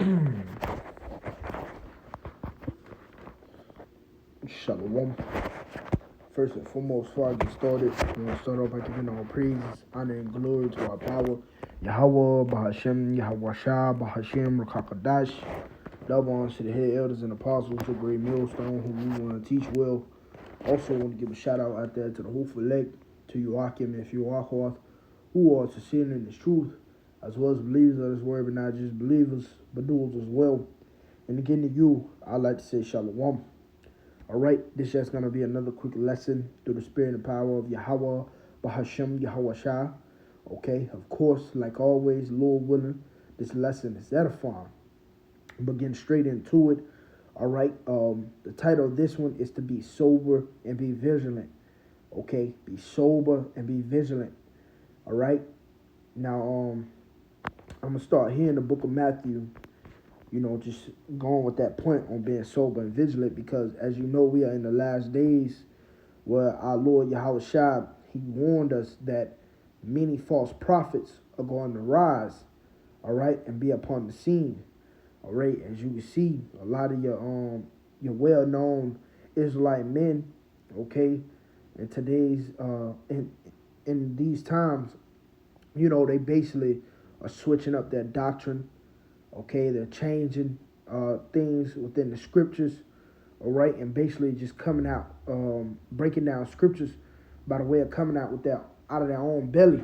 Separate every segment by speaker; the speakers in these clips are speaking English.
Speaker 1: Shalom. First and foremost, before I get started, we want to start off by giving all praises, honor, and glory to our power. Yahawah, bahasham, Yahawah, bahasham, Rawchaa Qadash. Love ones to the head elders and apostles, the great millstone who we want to teach well. Also want to give a shout out there to the hopeful elect, to Yahawah and Yahawah, who are sincere in this truth, as well as believers of this word, but not just believers, but doers as well. And again to you, I'd like to say shalom. All right, this is just going to be another quick lesson through the spirit and power of Yahawah, bahasham, Yahawashi. Okay, of course, like always, Lord willing, this lesson is edifying. But getting straight into it, all right, the title of this one is to be sober and be vigilant. Okay, be sober and be vigilant. All right, now I'm going to start here in the book of Matthew. Just going with that point on being sober and vigilant, because as you know, we are in the last days where our Lord Yahawashi, he warned us that many false prophets are going to rise, all right, and be upon the scene. All right, as you can see, a lot of your well-known Israelite men, okay, in today's in these times, they basically are switching up their doctrine. Okay, they're changing things within the scriptures, all right, and basically just coming out, breaking down scriptures by the way of coming out with that out of their own belly,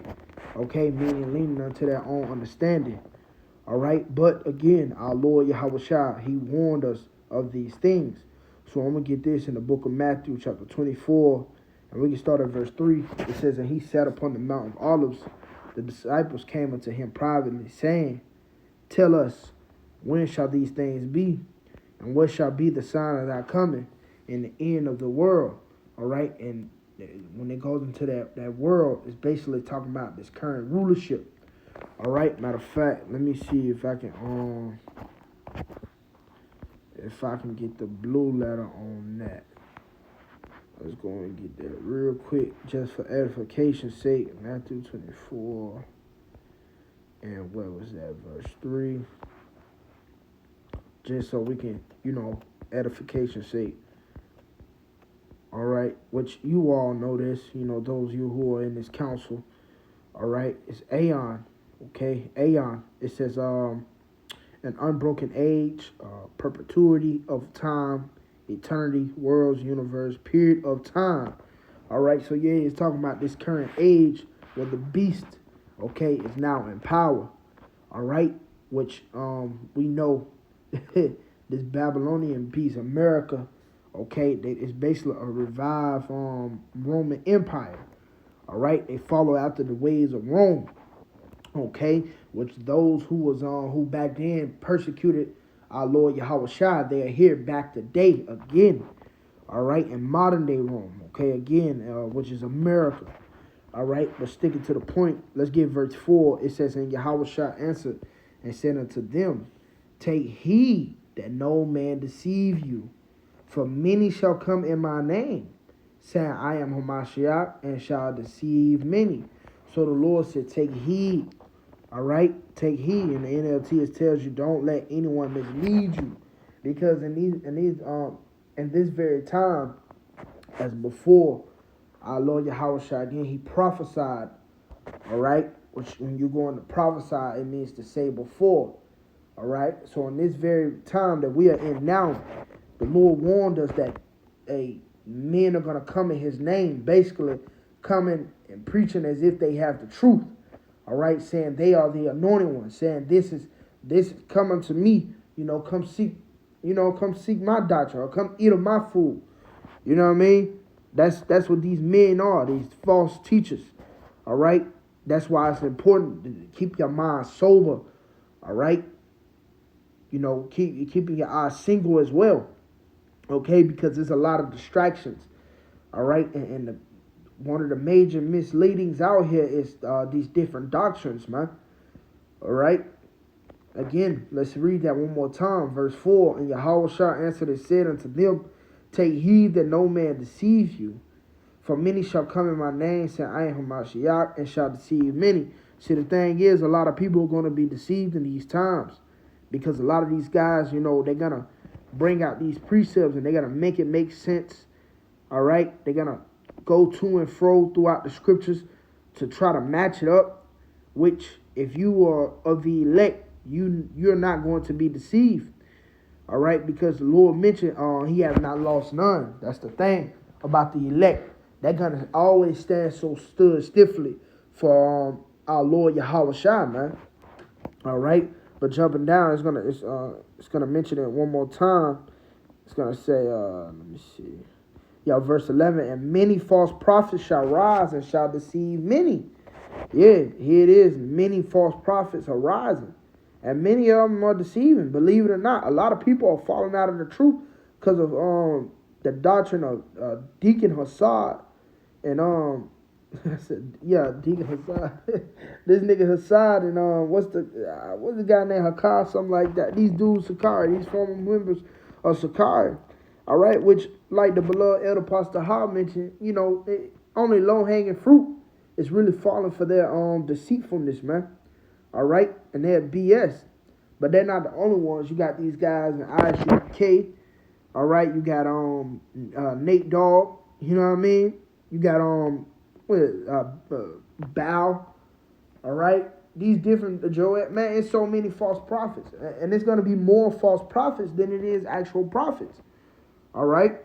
Speaker 1: okay, meaning leaning unto their own understanding, all right. But again, our Lord Yahawashi, he warned us of these things. So I'm gonna get this in the book of Matthew, chapter 24, and we can start at verse 3. It says, "And he sat upon the Mount of Olives. The disciples came unto him privately, saying, Tell us, when shall these things be? And what shall be the sign of thy coming in the end of the world?" All right. And when it goes into that world, it's basically talking about this current rulership. All right. Matter of fact, let me see if I can get the blue letter on that. Let's go and get that real quick, just for edification's sake. Matthew 24. And what was that, verse 3? Just so we can, edification's sake. All right, which you all know this, those of you who are in this council. All right, it's Aeon, okay? Aeon. It says, an unbroken age, perpetuity of time, eternity, worlds, universe, period of time. All right, so yeah, it's talking about this current age where the beast, okay, is now in power, all right, which we know this Babylonian beast, America, okay, it's basically a revived Roman Empire, all right. They follow after the ways of Rome, okay, which those who back then persecuted our Lord Yahawashi, they are here back today again, all right, in modern day Rome, okay, again, which is America. All right, but sticking to the point, let's get verse 4. It says, "And Yahawashi answered and said unto them, Take heed that no man deceive you, for many shall come in my name, saying, I am Hamashiach, and shall deceive many." So the Lord said, take heed. All right, take heed. In the NLT, it tells you, don't let anyone mislead you, because in this very time, as before, our Lord Yahawashi, again, he prophesied, all right? Which, when you're going to prophesy, it means to say before, all right? So in this very time that we are in now, the Lord warned us that men are going to come in his name, basically coming and preaching as if they have the truth, all right? Saying they are the anointed ones, saying this is coming to me, come seek my doctrine, or come eat of my food. You know what I mean? That's what these men are, these false teachers, all right? That's why it's important to keep your mind sober, all right? Keeping your eyes single as well, okay? Because there's a lot of distractions, all right? And one of the major misleadings out here is these different doctrines, man, all right? Again, let's read that one more time. Verse 4, "And Yahawashi answered and said unto them, Take heed that no man deceive you. For many shall come in my name, saying, I am Hamashiach, and shall deceive many." See, the thing is, a lot of people are going to be deceived in these times. because a lot of these guys, they're going to bring out these precepts and they're going to make it make sense. All right? They're going to go to and fro throughout the scriptures to try to match it up, which if you are of the elect, you're not going to be deceived. All right? Because the Lord mentioned he has not lost none. That's the thing about the elect. They're going to always stood stiffly for our Lord Yahawashi, man. All right? But jumping down, it's gonna mention it one more time. It's gonna say, let me see. Yeah, verse 11, and many false prophets shall rise and shall deceive many. Yeah, here it is. Many false prophets are rising. And many of them are deceiving. Believe it or not, a lot of people are falling out of the truth because of the doctrine of Deacon Hassad and I said, yeah, Deacon Hassad. This nigga Hassad and what's the guy named Hakar, something like that. These dudes Sakari, these former members of Sakari. All right, which like the beloved Elder Pastor Ha mentioned, only low hanging fruit is really falling for their deceitfulness, man. All right, and they're BS, but they're not the only ones. You got these guys in ISUK. All right, you got Nate Dogg. You know what I mean? You got Bow. All right, these different Joel, man. It's so many false prophets, and it's gonna be more false prophets than it is actual prophets. All right,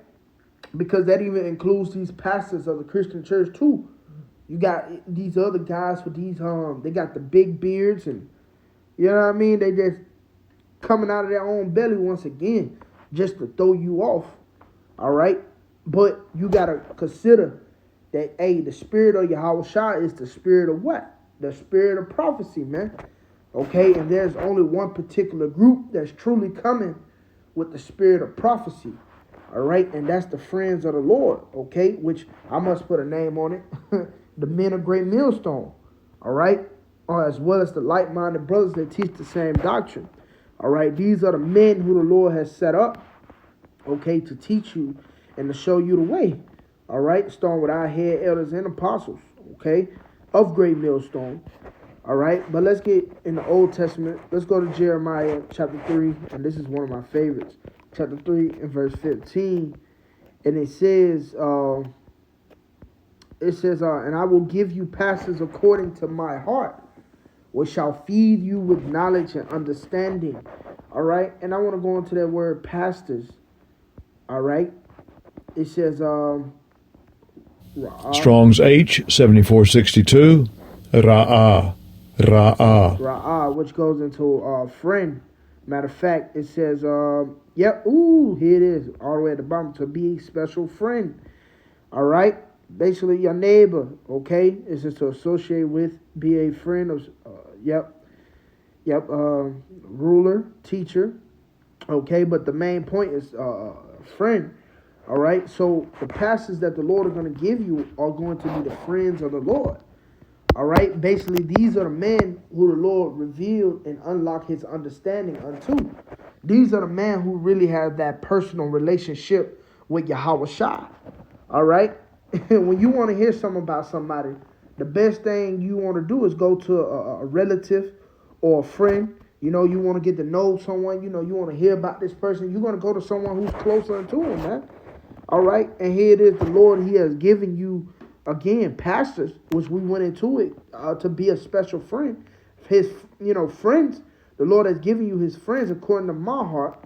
Speaker 1: because that even includes these pastors of the Christian church too. You got these other guys with these they got the big beards and you know what I mean. They just coming out of their own belly once again, just to throw you off. All right, but you gotta consider that the spirit of Yahawashi is the spirit of what? The spirit of prophecy, man. Okay, and there's only one particular group that's truly coming with the spirit of prophecy. All right, and that's the friends of the Lord. Okay, which I must put a name on it. The men of Great Millstone. All right, as well as the like-minded brothers that teach the same doctrine. All right, these are the men who the Lord has set up. Okay, to teach you and to show you the way. All right, starting with our head elders and apostles. Okay, of Great Millstone. All right, but let's get in the Old Testament. Let's go to Jeremiah chapter 3, and this is one of my favorites. Chapter 3 and verse 15, and it says, and I will give you pastors according to my heart, which shall feed you with knowledge and understanding. All right, and I want to go into that word pastors. All right, it says,
Speaker 2: Strong's H 7462, Ra'ah,
Speaker 1: which goes into friend. Matter of fact, it says, here it is, all the way at the bottom, to be a special friend. All right, basically your neighbor. Okay, it's just to associate with, be a friend of, ruler, teacher. Okay, but the main point is friend. All right, so the pastors that the Lord is going to give you are going to be the friends of the Lord. All right, basically these are the men who the Lord revealed and unlocked his understanding unto. These are the men who really have that personal relationship with Yahawashi. All right, when you want to hear something about somebody, the best thing you want to do is go to a relative or a friend. You want to get to know someone. You want to hear about this person. You're going to go to someone who's closer to him, man. All right, and here it is, the Lord, he has given you, again, pastors, which we went into it, to be a special friend. His, friends, the Lord has given you his friends according to my heart,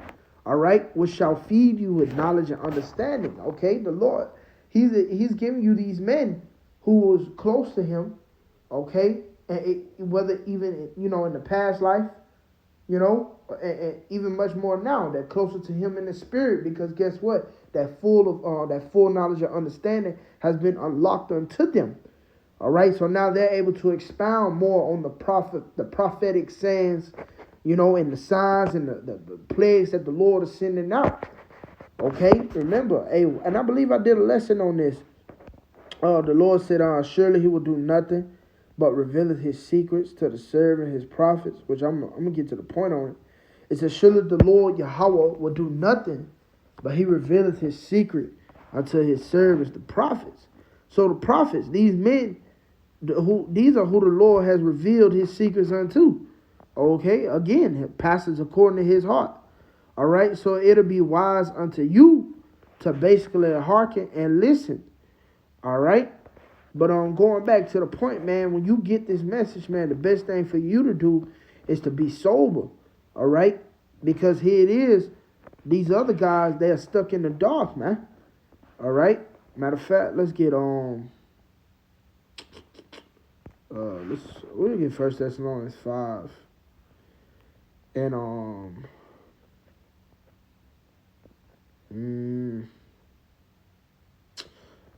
Speaker 1: all right, which shall feed you with knowledge and understanding, okay? The Lord, he's giving you these men who was close to him, okay? And whether even, in the past life, and even much more now, they're closer to him in the spirit, because guess what? That full knowledge and understanding has been unlocked unto them. All right, so now they're able to expound more on the prophetic sayings, and the signs and the plagues that the Lord is sending out. Okay, remember, and I believe I did a lesson on this. The Lord said, surely he will do nothing but revealeth his secrets to the servant, his prophets, which I'm going to get to the point on it. It says, surely the Lord Yahawah will do nothing, but he revealeth his secret unto his servants, the prophets. So the prophets, these men, these are who the Lord has revealed his secrets unto. Okay, again, passes according to his heart. All right, so it'll be wise unto you to basically hearken and listen. All right, but going back to the point, man, when you get this message, man, the best thing for you to do is to be sober. All right, because here it is, these other guys, they're stuck in the dark, man. All right. Matter of fact, let's get we'll get First Thessalonians 5 and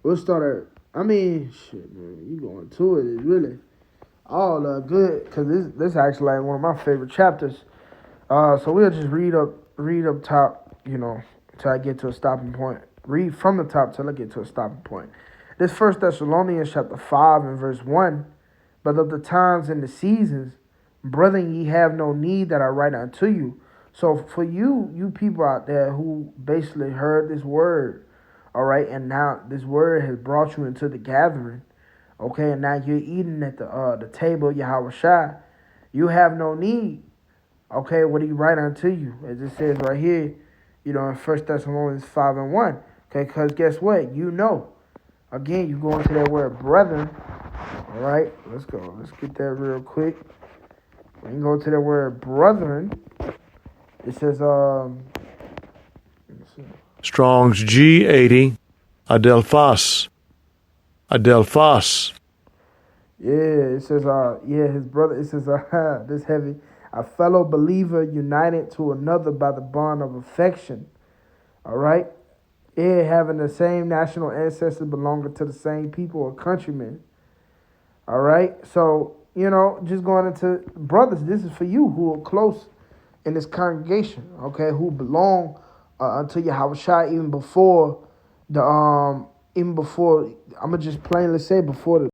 Speaker 1: we'll start at, I mean, shit, man, you going to it is really all good because this actually like one of my favorite chapters. So we'll just read up top, till I get to a stopping point. Read from the top till I get to a stopping point. This First Thessalonians chapter 5 and verse 1. But of the times and the seasons, brethren, ye have no need that I write unto you. So for you people out there who basically heard this word, all right, and now this word has brought you into the gathering, okay, and now you're eating at the table of Yahawashi, you have no need. Okay, what do you write unto you? As it says right here, in First Thessalonians 5 and 1. Okay, because guess what? Again, you go into that word brethren. All right, let's go. Let's get that real quick. When you go to that word brethren, it says,
Speaker 2: Strong's G80, Adelphos. Adelphos.
Speaker 1: Yeah, it says, his brother, it says, this heavy, a fellow believer united to another by the bond of affection. All right? Yeah, having the same national ancestors, belonging to the same people or countrymen. All right? So, just going into brothers, this is for you who are close in this congregation, okay, who belong unto Yahawashi even before, I'm going to just plainly say, before the